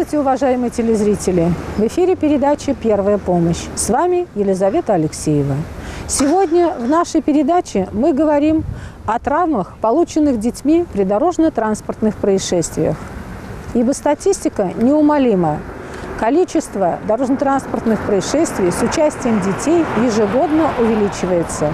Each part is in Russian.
Здравствуйте, уважаемые телезрители! В эфире передача «Первая помощь». С вами Елизавета Алексеева. Сегодня в нашей передаче мы говорим о травмах, полученных детьми при дорожно-транспортных происшествиях. Ибо статистика неумолима. Количество дорожно-транспортных происшествий с участием детей ежегодно увеличивается.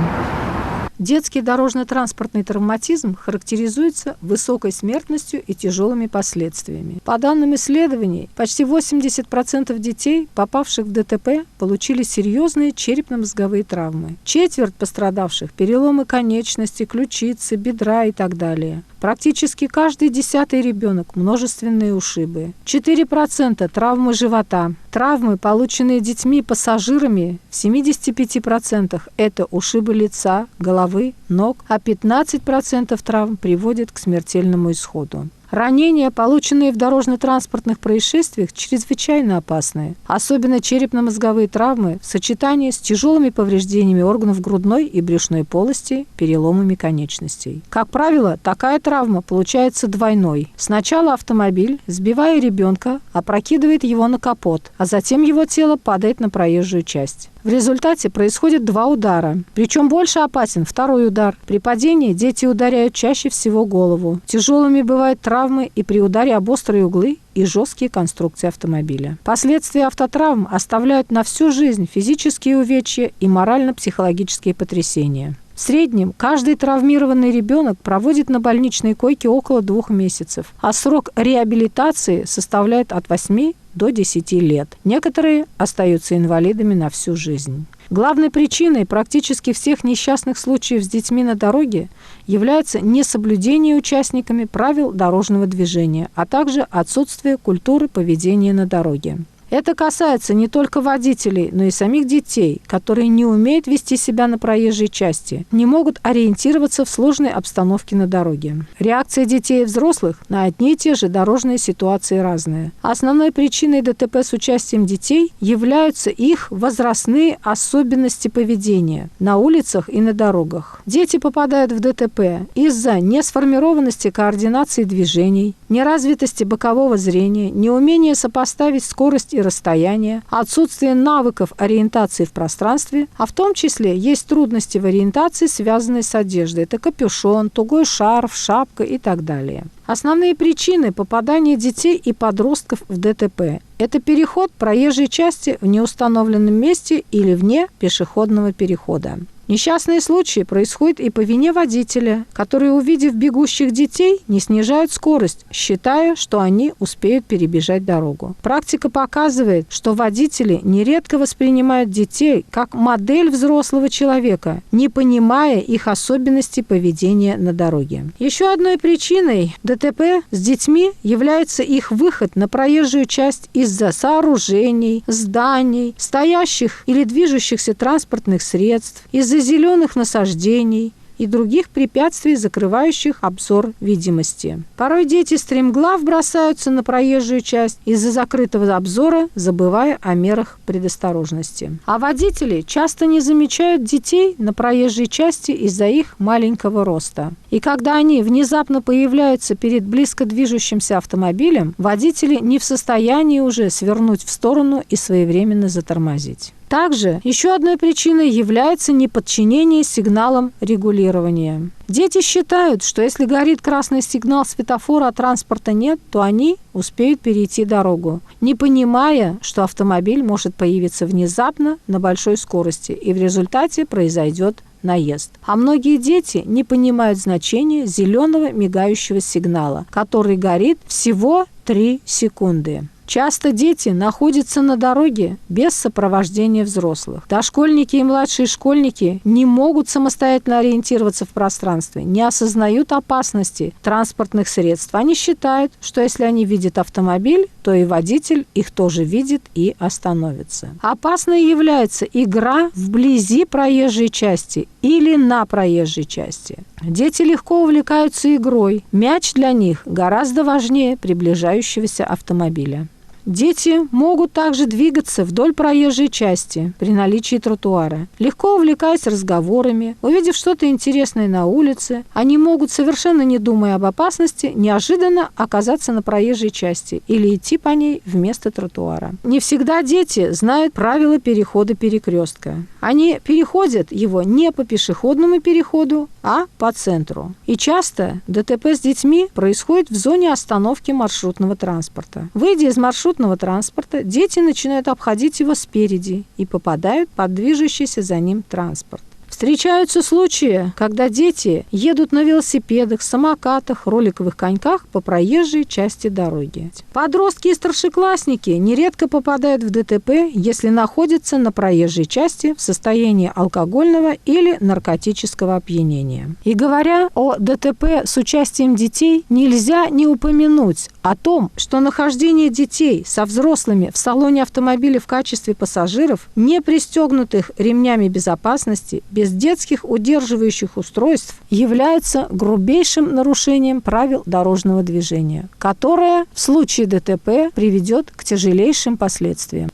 Детский дорожно-транспортный травматизм характеризуется высокой смертностью и тяжелыми последствиями. По данным исследований, почти 80% детей, попавших в ДТП, получили серьезные черепно-мозговые травмы. Четверть пострадавших – переломы конечности, ключицы, бедра и так далее. Практически каждый 10-й ребенок – множественные ушибы. 4% – травмы живота. Травмы, полученные детьми-пассажирами, в 75% – это ушибы лица, головы, ног, а 15% травм приводят к смертельному исходу. Ранения, полученные в дорожно-транспортных происшествиях, чрезвычайно опасны. Особенно черепно-мозговые травмы в сочетании с тяжелыми повреждениями органов грудной и брюшной полости, переломами конечностей. Как правило, такая травма получается двойной. Сначала автомобиль, сбивая ребенка, опрокидывает его на капот, а затем его тело падает на проезжую часть. В результате происходит два удара. Причем больше опасен второй удар. При падении дети ударяют чаще всего голову. Тяжелыми бывают травмы и при ударе об острые углы и жесткие конструкции автомобиля. Последствия автотравм оставляют на всю жизнь физические увечья и морально-психологические потрясения. В среднем каждый травмированный ребенок проводит на больничной койке около 2 месяцев, а срок реабилитации составляет от 8 до 10 лет. Некоторые остаются инвалидами на всю жизнь. Главной причиной практически всех несчастных случаев с детьми на дороге является несоблюдение участниками правил дорожного движения, а также отсутствие культуры поведения на дороге. Это касается не только водителей, но и самих детей, которые не умеют вести себя на проезжей части, не могут ориентироваться в сложной обстановке на дороге. Реакция детей и взрослых на одни и те же дорожные ситуации разные. Основной причиной ДТП с участием детей являются их возрастные особенности поведения на улицах и на дорогах. Дети попадают в ДТП из-за несформированности координации движений, неразвитости бокового зрения, неумения сопоставить скорость и расстояние, отсутствие навыков ориентации в пространстве, а в том числе есть трудности в ориентации, связанные с одеждой. Это капюшон, тугой шарф, шапка и так далее. Основные причины попадания детей и подростков в ДТП – это переход проезжей части в неустановленном месте или вне пешеходного перехода. Несчастные случаи происходят и по вине водителя, которые, увидев бегущих детей, не снижают скорость, считая, что они успеют перебежать дорогу. Практика показывает, что водители нередко воспринимают детей как модель взрослого человека, не понимая их особенностей поведения на дороге. Еще одной причиной ДТП с детьми является их выход на проезжую часть из-за сооружений, зданий, стоящих или движущихся транспортных средств, из-за зеленых насаждений и других препятствий, закрывающих обзор видимости. Порой дети стремглав бросаются на проезжую часть из-за закрытого обзора, забывая о мерах предосторожности. А водители часто не замечают детей на проезжей части из-за их маленького роста. И когда они внезапно появляются перед близко движущимся автомобилем, водители не в состоянии уже свернуть в сторону и своевременно затормозить. Также еще одной причиной является неподчинение сигналам регулирования. Дети считают, что если горит красный сигнал светофора, а транспорта нет, то они успеют перейти дорогу, не понимая, что автомобиль может появиться внезапно на большой скорости, и в результате произойдет наезд. А многие дети не понимают значения зеленого мигающего сигнала, который горит всего 3 секунды. Часто дети находятся на дороге без сопровождения взрослых. Дошкольники и младшие школьники не могут самостоятельно ориентироваться в пространстве, не осознают опасности транспортных средств. Они считают, что если они видят автомобиль, то и водитель их тоже видит и остановится. Опасной является игра вблизи проезжей части или на проезжей части. Дети легко увлекаются игрой. Мяч для них гораздо важнее приближающегося автомобиля. Дети могут также двигаться вдоль проезжей части при наличии тротуара. Легко увлекаясь разговорами, увидев что-то интересное на улице, они могут, совершенно не думая об опасности, неожиданно оказаться на проезжей части или идти по ней вместо тротуара. Не всегда дети знают правила перехода перекрестка. Они переходят его не по пешеходному переходу, а по центру. И часто ДТП с детьми происходит в зоне остановки маршрутного транспорта. Выйдя из маршрутного транспорта, дети начинают обходить его спереди и попадают под движущийся за ним транспорт. Встречаются случаи, когда дети едут на велосипедах, самокатах, роликовых коньках по проезжей части дороги. Подростки и старшеклассники нередко попадают в ДТП, если находятся на проезжей части в состоянии алкогольного или наркотического опьянения. И говоря о ДТП с участием детей, нельзя не упомянуть о том, что нахождение детей со взрослыми в салоне автомобиля в качестве пассажиров, не пристегнутых ремнями безопасности, без детских удерживающих устройств, является грубейшим нарушением правил дорожного движения, которое в случае ДТП приведет к тяжелейшим последствиям.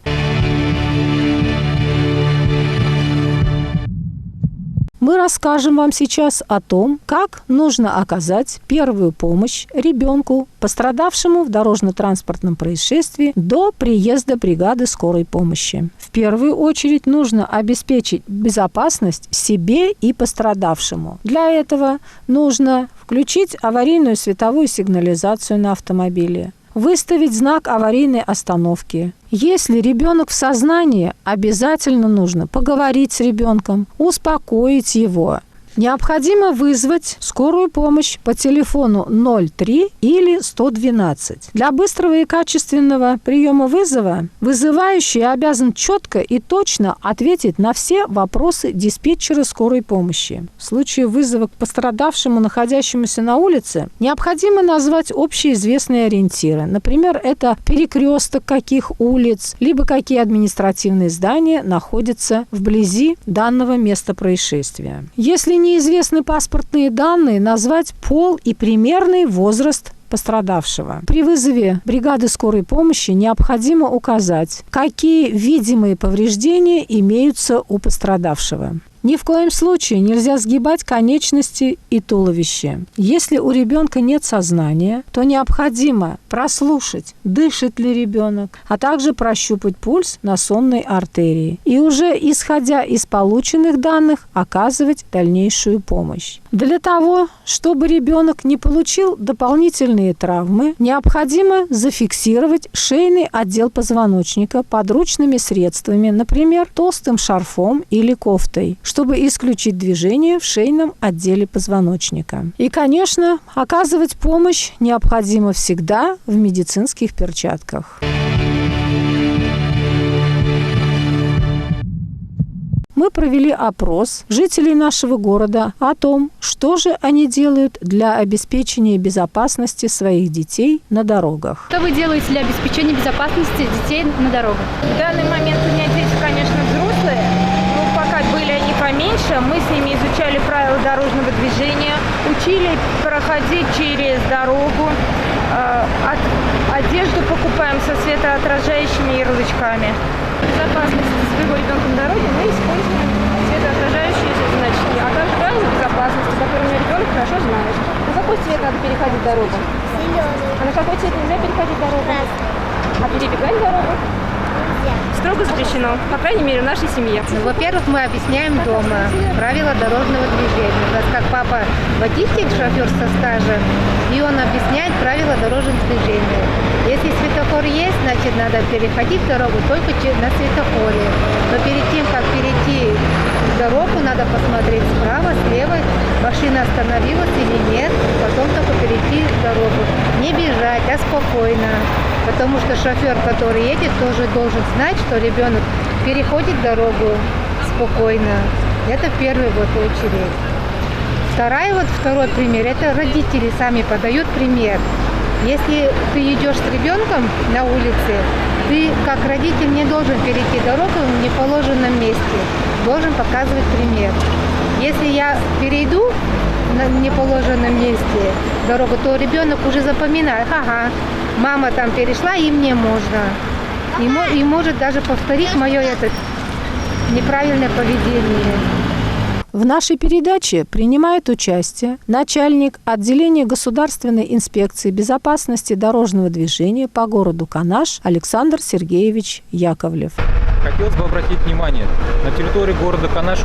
Мы расскажем вам сейчас о том, как нужно оказать первую помощь ребенку, пострадавшему в дорожно-транспортном происшествии, до приезда бригады скорой помощи. В первую очередь нужно обеспечить безопасность себе и пострадавшему. Для этого нужно включить аварийную световую сигнализацию на автомобиле, выставить знак аварийной остановки. Если ребенок в сознании, обязательно нужно поговорить с ребенком, успокоить его. Необходимо вызвать скорую помощь по телефону 03 или 112. Для быстрого и качественного приема вызова вызывающий обязан четко и точно ответить на все вопросы диспетчера скорой помощи. В случае вызова к пострадавшему, находящемуся на улице, необходимо назвать общеизвестные ориентиры. Например, это перекресток каких улиц, либо какие административные здания находятся вблизи данного места происшествия. Если неизвестны паспортные данные, назвать пол и примерный возраст пострадавшего. При вызове бригады скорой помощи необходимо указать, какие видимые повреждения имеются у пострадавшего. Ни в коем случае нельзя сгибать конечности и туловище. Если у ребенка нет сознания, то необходимо прослушать, дышит ли ребенок, а также прощупать пульс на сонной артерии. И уже исходя из полученных данных, оказывать дальнейшую помощь. Для того, чтобы ребенок не получил дополнительные травмы, необходимо зафиксировать шейный отдел позвоночника подручными средствами, например, толстым шарфом или кофтой, чтобы исключить движение в шейном отделе позвоночника. И, конечно, оказывать помощь необходимо всегда в медицинских перчатках. Мы провели опрос жителей нашего города о том, что же они делают для обеспечения безопасности своих детей на дорогах. Что вы делаете для обеспечения безопасности детей на дорогах? В данный момент у меня дети, конечно, взрослые, но пока были они поменьше, мы с ними изучали правила дорожного движения, учили проходить через дорогу, одежду покупаем со светоотражающими ярлычками. Безопасности своего ребенка на дороге мы используем светоотражающие значки, а также правила безопасности, которые у меня ребенок хорошо знает. На какой цвет надо переходить дорогу? Зеленый. А на какой цвет нельзя переходить дорогу? Красный. А перебегать дорогу? Нельзя. Строго запрещено, по крайней мере, в нашей семье. Во-первых, мы объясняем дома правила дорожного движения. У нас как папа водитель, шофер со стажем, и он объясняет правила дорожного движения. Если светофор есть, значит, надо переходить дорогу только на светофоре. Но перед тем, как перейти дорогу, надо посмотреть справа, слева, машина остановилась или нет, потом только перейти дорогу. Не бежать, а спокойно. Потому что шофер, который едет, тоже должен знать, что ребенок переходит дорогу спокойно. Это в первую очередь. Второй пример, это родители сами подают пример. Если ты идешь с ребенком на улице, ты как родитель не должен перейти дорогу в неположенном месте, должен показывать пример. Если я перейду на неположенном месте дорогу, то ребенок уже запоминает, ага, мама там перешла, и мне можно. и может даже повторить мое неправильное поведение. В нашей передаче принимает участие начальник отделения Государственной инспекции безопасности дорожного движения по городу Канаш Александр Сергеевич Яковлев. Хотелось бы обратить внимание, на территории города Канаш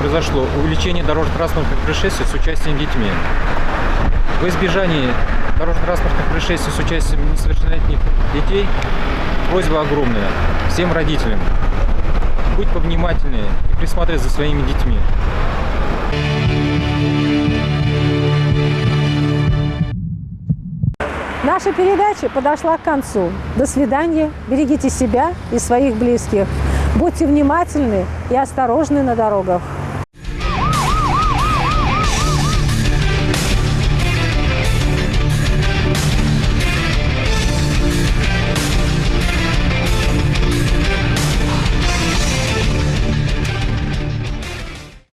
произошло увеличение дорожно-транспортных происшествий с участием детьми. В избежании дорожно-транспортных происшествий с участием несовершеннолетних детей просьба огромная всем родителям быть повнимательнее и присматривать за своими детьми. Наша передача подошла к концу. До свидания. Берегите себя и своих близких. Будьте внимательны и осторожны на дорогах.